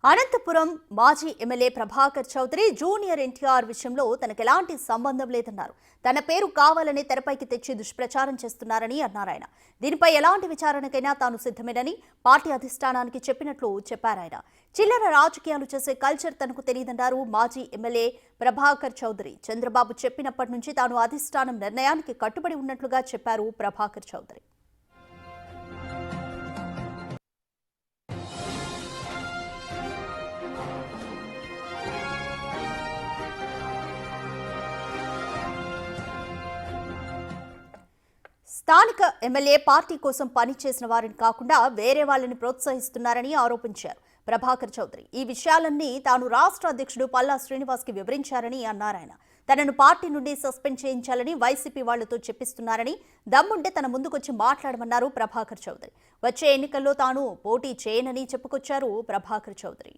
అనంతపురం మాజీ MLA Prabhakar Chowdary junior NTR విషయంలో తనకు ఎలాంటి సంబంధం లేదన్నారు. తన పేరు కావాలని తెరపైకి తెచ్చి దుష్ప్రచారం చేస్తున్నారని అన్నారాయన. దీనిపై ఎలాంటి విచారణకైనా తాను సిద్ధమేనని పార్టీ అధిష్టానానికి చెప్పినట్లు చెప్పారాయన. చిల్లర రాజకీయాలు చేసే కల్చర్ తనకు తెలియదన్నారు మాజీ ఎమ్మెల్యే ప్రభాకర్ చౌదరి. చంద్రబాబు చెప్పినప్పటి నుంచి తాను అధిష్టానం నిర్ణయానికి కట్టుబడి ఉన్నట్లుగా చెప్పారు ప్రభాకర్ చౌదరి. స్థానిక ఎమ్మెల్యే పార్టీ కోసం పనిచేసిన వారిని కాకుండా వేరే వాళ్ళని ప్రోత్సహిస్తున్నారని ఆరోపించారు ప్రభాకర్ చౌదరి. ఈ విషయాలన్నీ తాను రాష్ట్ర అధ్యక్షుడు పల్లా శ్రీనివాస్కి వివరించారని అన్నారాయన. తనను పార్టీ నుండి సస్పెండ్ చేయించాలని వైసీపీ వాళ్లతో చెప్పిస్తున్నారని, దమ్ముంటే తన ముందుకొచ్చి మాట్లాడమన్నారు ప్రభాకర్ చౌదరి. వచ్చే ఎన్నికల్లో తాను పోటీ చేయనని చెప్పుకొచ్చారు ప్రభాకర్ చౌదరి.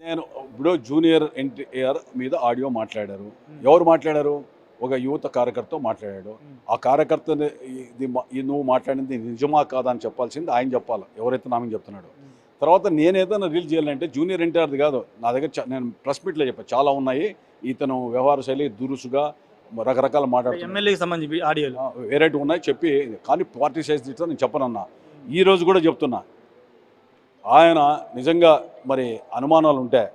నేను ఇప్పుడు జూనియర్ ఎన్టీఆర్ మీద ఆడియో మాట్లాడారు. ఎవరు మాట్లాడారు? ఒక యువత కార్యకర్త మాట్లాడాడు. ఆ కార్యకర్తని నువ్వు మాట్లాడింది నిజమా కాదా అని చెప్పాల్సింది ఆయన చెప్పాలి, ఎవరైతే నామని చెప్తున్నాడు. తర్వాత నేనేదైనా రీల్ చేయాలంటే జూనియర్ ఎన్టీఆర్ది కాదు, నా దగ్గర నేను ప్రెస్ మీట్లో చెప్పాను, చాలా ఉన్నాయి. ఇతను వ్యవహార శైలి దురుసుగా రకరకాల మాట్లాడుతున్నాడు, వెరైటీ ఉన్నాయి చెప్పి, కానీ పార్టీ సైజ్ తీస్తా నేను చెప్పనన్నా. ఈరోజు కూడా చెప్తున్నా, ఆయన నిజంగా మరి అనుమానాలు ఉంటే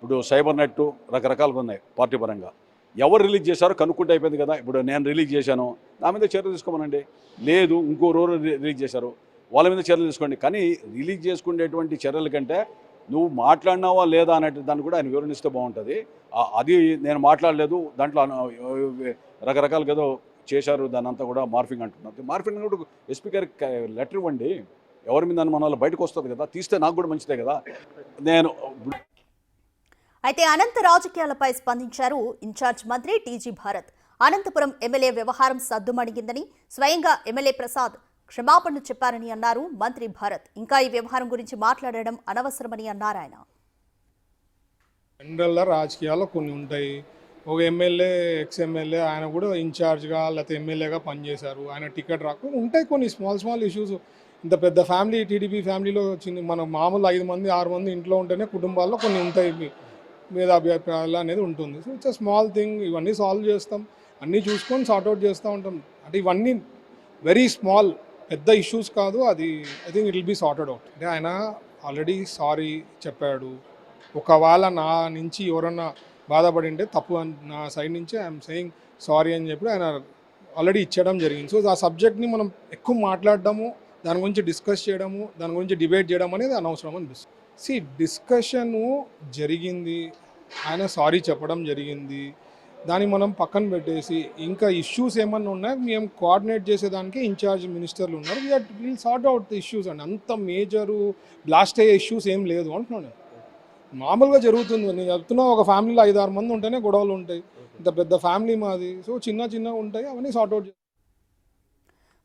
ఇప్పుడు సైబర్ నెట్ రకరకాలుగా ఉన్నాయి పార్టీ పరంగా. ఎవరు రిలీజ్ చేశారో కనుక్కుంటే అయిపోయింది కదా. ఇప్పుడు నేను రిలీజ్ చేశాను, నా మీద చర్యలు తీసుకోమనండి. లేదు ఇంకోరు రిలీజ్ చేశారు, వాళ్ళ మీద చర్యలు తీసుకోండి. కానీ రిలీజ్ చేసుకునేటువంటి చర్యల కంటే నువ్వు మాట్లాడినావా లేదా అనే దాన్ని కూడా ఆయన వివరణిస్తే బాగుంటుంది. అది నేను మాట్లాడలేదు, దాంట్లో రకరకాలుగా ఏదో చేశారు, దాని అంతా కూడా మార్ఫింగ్ అంటున్నారు. మార్ఫింగ్ కూడా ఎస్పీ గారికి లెటర్ ఇవ్వండి, ఎవరి మీద అనుమానాలు బయటకు వస్తుంది కదా, తీస్తే నాకు కూడా మంచిదే కదా. నేను అయితే అనంత రాజకీయాలపై స్పందించారు ఇన్ఛార్జ్ మంత్రి టీజీ భారత్. అనంతపురం ఎమ్మెల్యే వ్యవహారం సద్దుమణిగిందని స్వయంగా ఎమ్మెల్యే ప్రసాద్ క్షమాపణలు చెప్పారని అన్నారు మంత్రి భారత్. ఇంకా ఈ వ్యవహారం గురించి మాట్లాడడం అనవసరమని అన్నారు ఆయన. జనరల్గా రాజకీయాల్లో కొన్ని ఉంటాయి. ఒక ఎమ్మెల్యే ఎక్స్ ఎమ్మెల్యే ఆయన కూడా ఇన్ఛార్జ్గా లేకపోతే ఎమ్మెల్యేగా పనిచేశారు, ఆయన టికెట్ రాకుండా ఉంటాయి కొన్ని స్మాల్ ఇష్యూస్. ఇంత పెద్ద ఫ్యామిలీ, టీడీపీ ఫ్యామిలీలో చిన్న మన మామూలు 5 మంది 6 మంది ఇంట్లో ఉంటేనే కుటుంబాల్లో కొన్ని ఉంటాయి మీద అభిప్రాయాలు అనేది ఉంటుంది. So it's a small thing, ఇవన్నీ సాల్వ్ చేస్తాం, అన్నీ చూసుకొని సార్ట్అవుట్ చేస్తూ ఉంటాం. అంటే ఇవన్నీ వెరీ స్మాల్, పెద్ద ఇష్యూస్ కాదు. అది I think it will be sorted out. అంటే ఆయన ఆల్రెడీ సారీ చెప్పాడు. ఒకవేళ నా నుంచి ఎవరన్నా బాధపడి ఉంటే తప్పు నా సైడ్ నుంచి ఐఎమ్ సేయింగ్ సారీ అని చెప్పి ఆయన ఆల్రెడీ ఇచ్చడం జరిగింది. సో ఆ సబ్జెక్ట్ని మనం ఎక్కువ మాట్లాడడము, దాని గురించి డిస్కస్ చేయడము, దాని గురించి డిబేట్ చేయడం అనేది అనవసరం అనిపిస్తుంది. డిస్కషను జరిగింది, ఆయన సారీ చెప్పడం జరిగింది, దాన్ని మనం పక్కన పెట్టేసి ఇంకా ఇష్యూస్ ఏమన్నా ఉన్నాయి మేము కోఆర్డినేట్ చేసేదానికి ఇన్ఛార్జ్ మినిస్టర్లు ఉన్నారు, will sort out the issues అండి. అంత మేజరు బ్లాస్ట్ అయ్యే ఇష్యూస్ ఏం లేదు అంటున్నాను. మామూలుగా జరుగుతుంది. నేను చెప్తున్నా, ఒక ఫ్యామిలీలో 5-6 మంది ఉంటేనే గొడవలు ఉంటాయి. ఇంత పెద్ద ఫ్యామిలీ మాది, సో చిన్న ఉంటాయి, అవన్నీ సార్ట్అవుట్.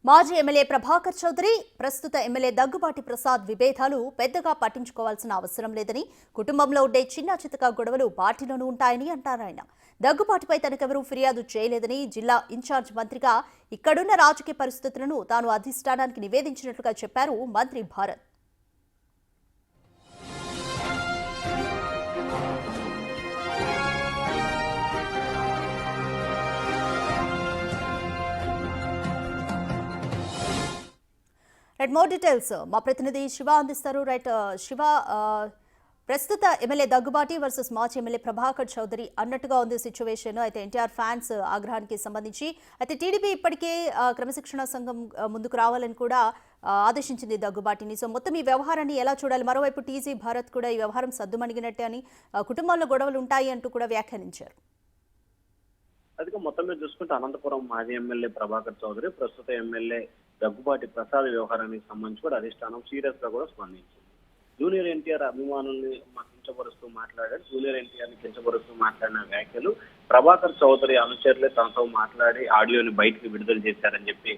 మాజీ ఎమ్మెల్యే ప్రభాకర్ చౌదరి, ప్రస్తుత ఎమ్మెల్యే దగ్గుబాటి ప్రసాద్ విభేదాలు పెద్దగా పట్టించుకోవాల్సిన అవసరం లేదని, కుటుంబంలో ఉండే చిన్న చితక గొడవలు పార్టీలోనూ ఉంటాయని అంటారాయన. దగ్గుబాటిపై తనకెవరూ ఫిర్యాదు చేయలేదని, జిల్లా ఇన్ఛార్జ్ మంత్రిగా ఇక్కడున్న రాజకీయ పరిస్థితులను తాను అధిష్టానానికి నివేదించినట్లుగా చెప్పారు మంత్రి భారత్. మోర్ డీటెయిల్స్ మా ప్రతినిధి శివ అందిస్తారు. శివ, ప్రస్తుత ఎమ్మెల్యే దగ్గుబాటి వర్సెస్ మాజీ ఎమ్మెల్యే ప్రభాకర్ చౌదరి అన్నట్టుగా ఉంది సిచ్యువేషన్. అయితే ఎన్టీఆర్ ఫ్యాన్స్ ఆగ్రహానికి సంబంధించి అయితే టీడీపీ ఇప్పటికే క్రమశిక్షణ సంఘం ముందుకు రావాలని కూడా ఆదేశించింది దగ్గుబాటిని. సో మొత్తం ఈ వ్యవహారాన్ని ఎలా చూడాలి? మరోవైపు టీజీ భారత్ కూడా ఈ వ్యవహారం సద్దుమణిగినట్టే అని, కుటుంబంలో గొడవలు ఉంటాయి అంటూ కూడా వ్యాఖ్యానించారు. అదిగా మొత్తం మీద చూసుకుంటే అనంతపురం మాజీ ఎమ్మెల్యే ప్రభాకర్ చౌదరి, ప్రస్తుత ఎమ్మెల్యే దగ్గుబాటి ప్రసాద్ వ్యవహారానికి సంబంధించి కూడా అధిష్టానం సీరియస్ గా కూడా స్పందించింది. జూనియర్ ఎన్టీఆర్ అభిమానుల్ని కించపరుస్తూ మాట్లాడాడు. జూనియర్ ఎన్టీఆర్ ని కించపరుస్తూ మాట్లాడిన వ్యాఖ్యలు ప్రభాకర్ చౌదరి అనుచరులే తనతో మాట్లాడి ఆడియోని బయటికి విడుదల చేశారని చెప్పి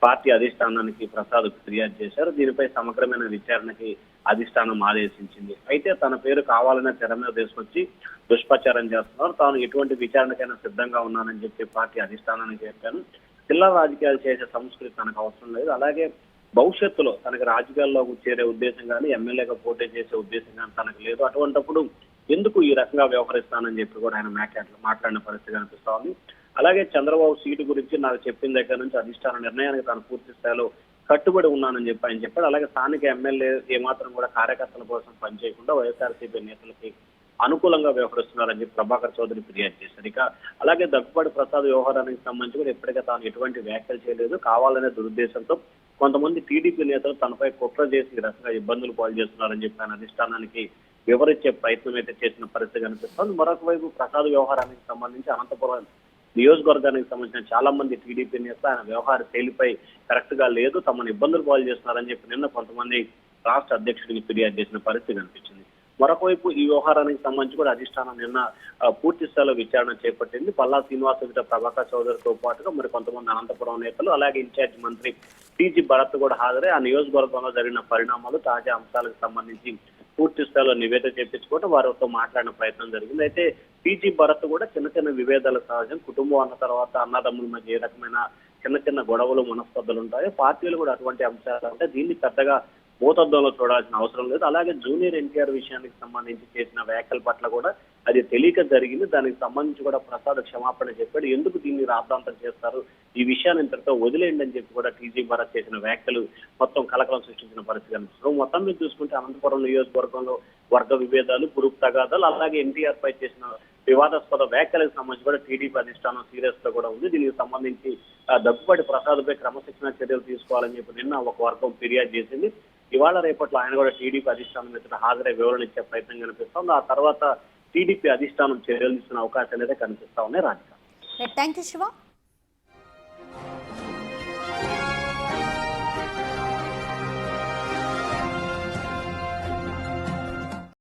పార్టీ అధిష్టానానికి ప్రసాద్ ఫిర్యాదు చేశారు. దీనిపై సమగ్రమైన విచారణకి అధిష్టానం ఆదేశించింది. అయితే తన పేరు కావాలనే తెర మీద తీసుకొచ్చి దుష్ప్రచారం చేస్తున్నారు. తాను ఎటువంటి విచారణకైనా సిద్ధంగా ఉన్నానని చెప్పి పార్టీ అధిష్టానానికి చెప్పాను. జిల్లా రాజకీయాలు చేసే సంస్కృతి తనకు అవసరం లేదు. అలాగే భవిష్యత్తులో తనకి రాజకీయాల్లో చేరే ఉద్దేశం కానీ ఎమ్మెల్యేగా పోటీ చేసే ఉద్దేశం కానీ తనకు లేదు. అటువంటప్పుడు ఎందుకు ఈ రకంగా వ్యవహరిస్తానని చెప్పి కూడా ఆయన మాట్లాడిన పరిస్థితి కనిపిస్తా ఉంది. అలాగే చంద్రబాబు సీటు గురించి నాకు చెప్పిన దగ్గర నుంచి అధిష్టాన నిర్ణయానికి తాను పూర్తి స్థాయిలో కట్టుబడి ఉన్నానని చెప్పి ఆయన చెప్పాడు. అలాగే స్థానిక ఎమ్మెల్యే ఏమాత్రం కూడా కార్యకర్తల కోసం పనిచేయకుండా వైఎస్ఆర్సీపీ నేతలకి అనుకూలంగా వ్యవహరిస్తున్నారని చెప్పి ప్రభాకర్ చౌదరి ఫిర్యాదు చేశారు. ఇక అలాగే దగ్గుబాటి ప్రసాద్ వ్యవహారానికి సంబంధించి కూడా ఇప్పటికే తాను ఎటువంటి వ్యాఖ్యలు చేయలేదు. కావాలనే దురుద్దేశంతో కొంతమంది టీడీపీ నేతలు తనపై కుట్ర చేసి ఈ రకంగా ఇబ్బందులు పాలు చేస్తున్నారని చెప్పి ఆయన అధిష్టానానికి వివరించే ప్రయత్నం అయితే చేసిన పరిస్థితి కనిపిస్తోంది. మరొక వైపు ప్రసాద్ వ్యవహారానికి సంబంధించి అనంతపురం నియోజకవర్గానికి సంబంధించిన చాలా మంది టీడీపీ నేతలు ఆయన వ్యవహార శైలిపై కరెక్ట్ గా లేదు, తమను ఇబ్బందులు పాలు చేస్తున్నారని చెప్పి నిన్న కొంతమంది రాష్ట్ర అధ్యక్షుడికి ఫిర్యాదు చేసిన పరిస్థితి కనిపించింది. మరొకవైపు ఈ వ్యవహారానికి సంబంధించి కూడా అధిష్టానం నిన్న పూర్తి స్థాయిలో విచారణ చేపట్టింది. పల్లా శ్రీనివాసరెడ్డి, ప్రభాకర్ చౌదరితో పాటుగా మరి కొంతమంది అనంతపురం నేతలు, అలాగే ఇన్ఛార్జ్ మంత్రి టీజీ భరత్ కూడా హాజరై ఆ నియోజకవర్గంలో జరిగిన పరిణామాలు, తాజా అంశాలకు సంబంధించి పూర్తి స్థాయిలో నివేదిక చేపించుకుంటూ వారితో మాట్లాడిన ప్రయత్నం జరిగింది. అయితే టీజీ భరత్ కూడా చిన్న చిన్న విభేదాల సహజం, కుటుంబం అన్న తర్వాత అన్నదమ్ముల మధ్య ఏ రకమైన చిన్న చిన్న గొడవలు మనస్పర్ధలు ఉంటాయి. పార్టీలు కూడా అటువంటి అంశాలు అంటే దీన్ని పెద్దగా భూతద్దంలో చూడాల్సిన అవసరం లేదు. అలాగే జూనియర్ ఎన్టీఆర్ విషయానికి సంబంధించి చేసిన వ్యాఖ్యల పట్ల కూడా అది తెలియక జరిగింది. దానికి సంబంధించి కూడా ప్రసాద్ క్షమాపణ చెప్పాడు. ఎందుకు దీన్ని రాద్ధాంతం చేస్తారు, ఈ విషయాన్ని ఇంతటితో వదిలేయండి అని చెప్పి కూడా టీజీ భరత్ చేసిన వ్యాఖ్యలు మొత్తం కలకలం సృష్టించిన పరిస్థితి కనిపిస్తుంది. మొత్తం మీద చూసుకుంటే అనంతపురం నియోజకవర్గంలో వర్గ విభేదాలు, గ్రూప్ తగాదాలు, అలాగే ఎన్టీఆర్ పై చేసిన వివాదాస్పద వ్యాఖ్యలకు సంబంధించి కూడా టీడీపీ అధిష్టానం సీరియస్ గా కూడా ఉంది. దీనికి సంబంధించి దగ్గుబాటి ప్రసాద్ పై క్రమశిక్షణ చర్యలు తీసుకోవాలని చెప్పి నిన్న ఒక వర్గం ఫిర్యాదు చేసింది. ఇవాళ రేపట్లో ఆయన కూడా టీడీపీ అధిష్టానం ఎదుట హాజరై వివరణ ఇచ్చే ప్రయత్నం కనిపిస్తోంది. ఆ తర్వాత టీడీపీ అధిష్టానం చర్యలు తీసుకునే అవకాశాలు అయితే కనిపిస్తా ఉన్నాయి. Radhika, thank you Shiva.